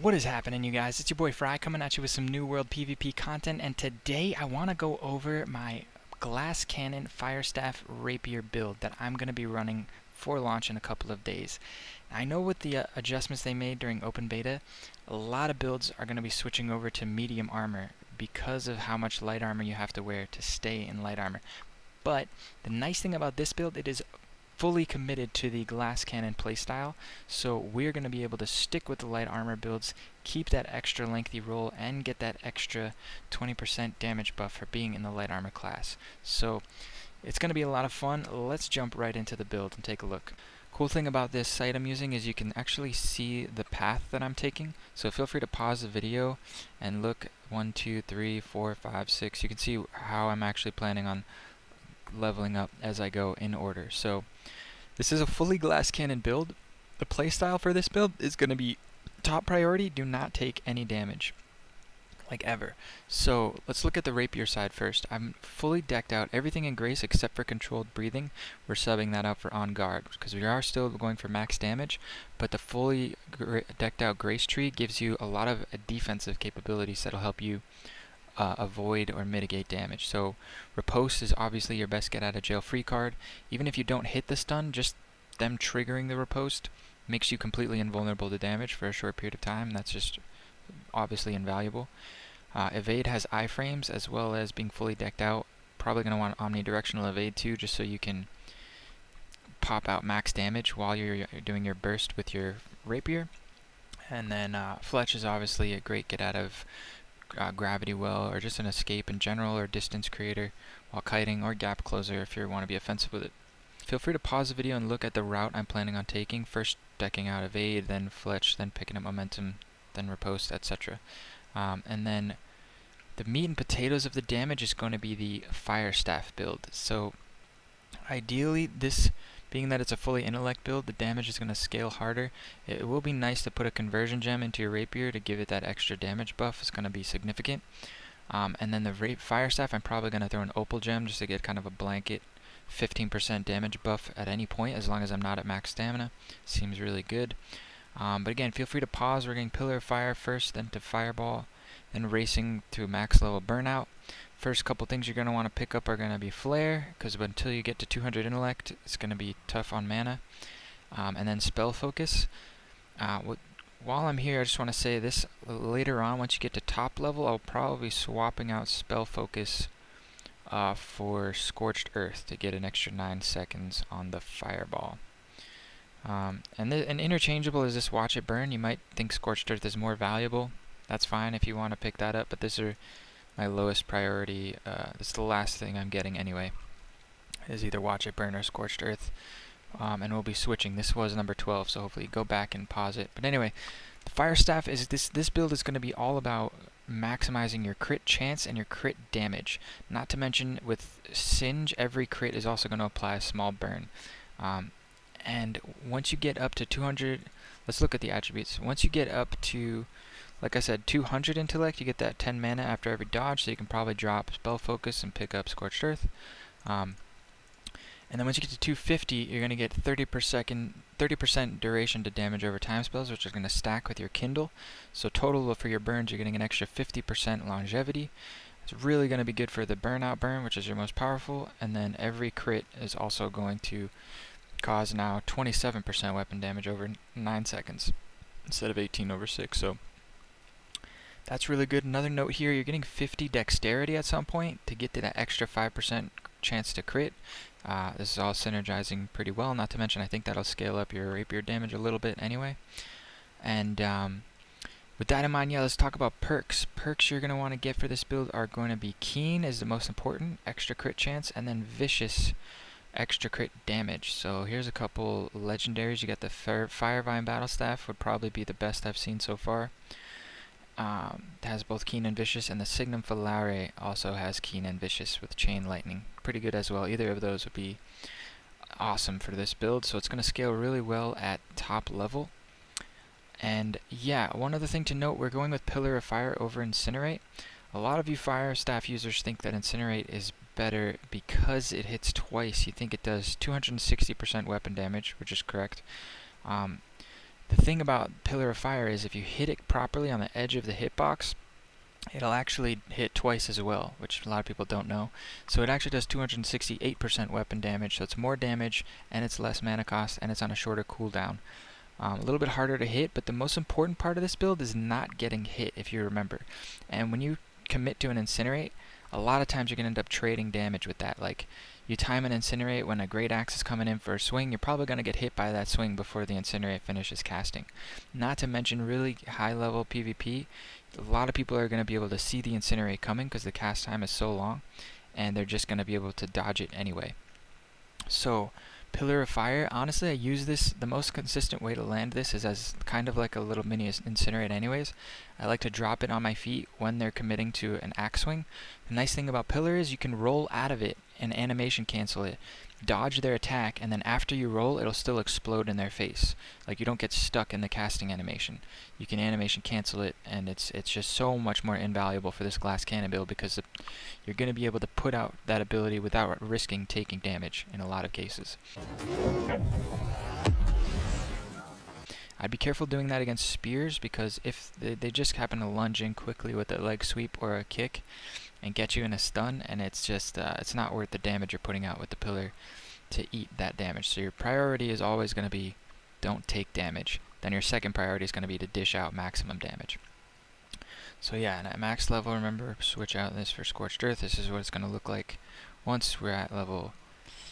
What is happening, you guys? It's your boy Fry coming at you with some New World PvP content, and today I want to go over my glass cannon Firestaff Rapier build that I'm going to be running for launch in a couple of days. I know with the adjustments they made during open beta, a lot of builds are going to be switching over to medium armor because of how much light armor you have to wear to stay in light armor. But the nice thing about this build, it is fully committed to the glass cannon playstyle, so we're going to be able to stick with the light armor builds, keep that extra lengthy roll, and get that extra 20% damage buff for being in the light armor class. So it's going to be a lot of fun. Let's jump right into the build and take a look. Cool thing about this site I'm using is you can actually see the path that I'm taking, so feel free to pause the video and look 1, 2, 3, 4, 5, 6. You can see how I'm actually planning on leveling up as I go in order. So this is a fully glass cannon build. The playstyle for this build is going to be top priority, do not take any damage, like ever. So let's look at the Rapier side first. I'm fully decked out, everything in Grace except for controlled breathing. We're subbing that out for on guard because we are still going for max damage, but the fully decked out Grace tree gives you a lot of defensive capabilities that'll help you avoid or mitigate damage. So Riposte is obviously your best get out of jail free card. Even if you don't hit the stun, just them triggering the Riposte makes you completely invulnerable to damage for a short period of time. That's just obviously invaluable. Evade has iframes as well as being fully decked out. Probably going to want omnidirectional evade too, just so you can pop out max damage while you're doing your burst with your Rapier. And then Fletch is obviously a great get out of gravity well, or just an escape in general, or distance creator while kiting, or gap closer if you want to be offensive with it. Feel free to pause the video and look at the route I'm planning on taking, first decking out evade, then Fletch, then picking up momentum, then riposte, etc. And then the meat and potatoes of the damage is going to be the Firestaff build. So ideally, this being that it's a fully intellect build, the damage is going to scale harder. It will be nice to put a conversion gem into your Rapier to give it that extra damage buff. It's going to be significant. And then the Firestaff, I'm probably going to throw an opal gem just to get kind of a blanket 15% damage buff at any point, as long as I'm not at max stamina. Seems really good. But again, feel free to pause. We're getting Pillar of Fire first, then to Fireball, then racing to max level Burnout. First couple things you're going to want to pick up are going to be Flare, because until you get to 200 intellect, it's going to be tough on mana. And then Spell Focus. While I'm here, I just want to say this, later on, once you get to top level, I'll probably be swapping out Spell Focus for Scorched Earth to get an extra 9 seconds on the Fireball. And interchangeable is this Watch It Burn. You might think Scorched Earth is more valuable. That's fine if you want to pick that up, but these are my lowest priority. This is the last thing I'm getting anyway, is either Watch It Burn or Scorched Earth. And we'll be switching. This was number 12, so hopefully you go back and pause it. But anyway, the Firestaff is this build is going to be all about maximizing your crit chance and your crit damage. Not to mention with Singe, every crit is also going to apply a small burn. And once you get up to 200, let's look at the attributes. Once you get up to, like I said, 200 intellect, you get that 10 mana after every dodge, so you can probably drop Spell Focus and pick up Scorched Earth. And then once you get to 250, you're going to get 30% duration to damage over time spells, which is going to stack with your Kindle. So total for your burns, you're getting an extra 50% longevity. It's really going to be good for the Burnout burn, which is your most powerful. And then every crit is also going to cause now 27% weapon damage over 9 seconds instead of 18 over 6. So that's really good. Another note here, you're getting 50 dexterity at some point to get to that extra 5% chance to crit. This is all synergizing pretty well, not to mention I think that'll scale up your Rapier damage a little bit anyway. And with that in mind, yeah, let's talk about perks. Perks you're going to want to get for this build are going to be Keen is the most important, extra crit chance, and then Vicious, extra crit damage. So here's a couple legendaries. You got the Firevine Battlestaff, would probably be the best I've seen so far. It has both Keen and Vicious, and the Signum Filare also has Keen and Vicious with Chain Lightning. Pretty good as well. Either of those would be awesome for this build, so it's going to scale really well at top level. And yeah, one other thing to note, we're going with Pillar of Fire over Incinerate. A lot of you Firestaff users think that Incinerate is better because it hits twice. You think it does 260% weapon damage, which is correct. The thing about Pillar of Fire is if you hit it properly on the edge of the hitbox, it'll actually hit twice as well, which a lot of people don't know. So it actually does 268% weapon damage, so it's more damage, and it's less mana cost, and it's on a shorter cooldown. A little bit harder to hit, but the most important part of this build is not getting hit, if you remember. And when you commit to an Incinerate, a lot of times you're going to end up trading damage with that. Like, you time an Incinerate when a Great Axe is coming in for a swing, you're probably going to get hit by that swing before the Incinerate finishes casting. Not to mention really high level PvP, a lot of people are going to be able to see the Incinerate coming because the cast time is so long, and they're just going to be able to dodge it anyway. So, Pillar of Fire, honestly, I use this, the most consistent way to land this is as kind of like a little mini Incinerate anyways. I like to drop it on my feet when they're committing to an axe swing. The nice thing about Pillar is you can roll out of it and animation cancel it, dodge their attack, and then after you roll, it'll still explode in their face. Like, you don't get stuck in the casting animation. You can animation cancel it, and it's just so much more invaluable for this glass cannon build because you're going to be able to put out that ability without risking taking damage in a lot of cases. I'd be careful doing that against spears because if they just happen to lunge in quickly with a leg sweep or a kick and get you in a stun, and it's just it's not worth the damage you're putting out with the pillar to eat that damage. So your priority is always going to be don't take damage. Then your second priority is going to be to dish out maximum damage. So yeah, and at max level, remember, switch out this for Scorched Earth. This is what it's going to look like once we're at level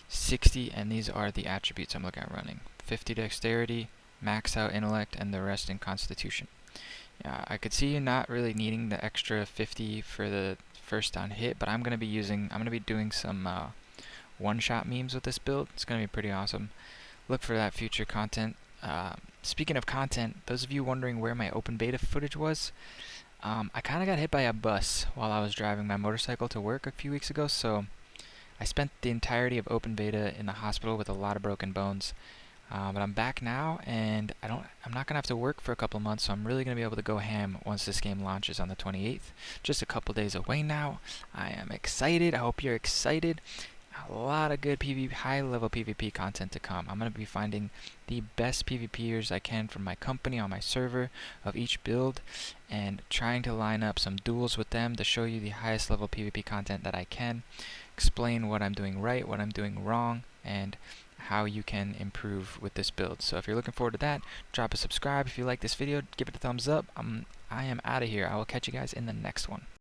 60, and these are the attributes I'm looking at running. 50 dexterity, max out intellect, and the rest in constitution. I could see you not really needing the extra 50 for the first down hit, but I'm going to be doing some one-shot memes with this build. It's going to be pretty awesome. Look for that future content. Speaking of content, those of you wondering where my open beta footage was, I kind of got hit by a bus while I was driving my motorcycle to work a few weeks ago, so I spent the entirety of open beta in the hospital with a lot of broken bones. But I'm back now, and I'm not gonna have to work for a couple months, so I'm really gonna be able to go ham once this game launches on the 28th. Just a couple days away now. I am excited. I hope you're excited. A lot of good high-level PvP content to come. I'm gonna be finding the best PvPers I can from my company on my server of each build, and trying to line up some duels with them to show you the highest level PvP content that I can. Explain what I'm doing right, what I'm doing wrong, and how you can improve with this build. So if you're looking forward to that, drop a subscribe. If you like this video, give it a thumbs up. I am out of here. I will catch you guys in the next one.